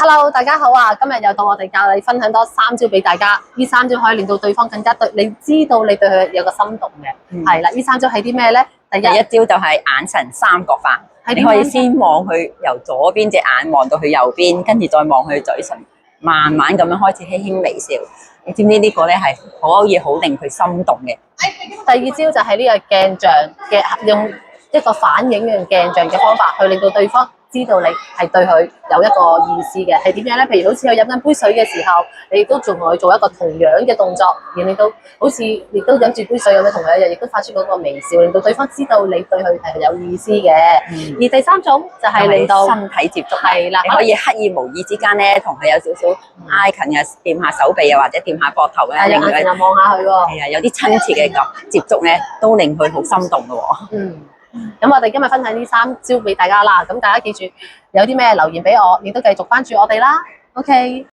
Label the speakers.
Speaker 1: Hello，大家好啊！今日又到我哋教你分享多3招俾大家，呢3招可以令到對方更加對你知道你對佢有個心動嘅。係啦，呢3招係啲咩咧？第一
Speaker 2: 招就係眼神三角法，你可以先望佢由左邊隻眼望到佢右邊，跟住再望佢嘴唇，慢慢咁樣開始輕輕微笑。你知唔知呢個咧係可以好令佢心動嘅？
Speaker 1: 第二招就係呢個鏡像嘅，用一個反影嘅鏡像嘅方法去令到對方知道你係對佢有一個意思嘅，係點樣咧？譬如好似佢飲緊杯水嘅時候，你亦都仲同佢做一個同樣嘅動作，而令到好似亦都飲住杯水咁樣同佢一樣，亦都發出嗰個微笑，令到對方知道你對佢係有意思嘅。而第3種就係令到
Speaker 2: 身體接觸，
Speaker 1: 係啦，
Speaker 2: 你可以刻意無意之間咧同佢有少少挨近嘅，掂下手臂啊，或者掂下膊頭咧，
Speaker 1: 令佢又望下佢喎。
Speaker 2: 係啊，有啲親切嘅接觸咧，都令佢好心動嘅喎。
Speaker 1: 咁我哋今日分享呢3招俾大家啦，咁大家記住有啲咩留言俾我，亦都繼續關注我哋啦。OK。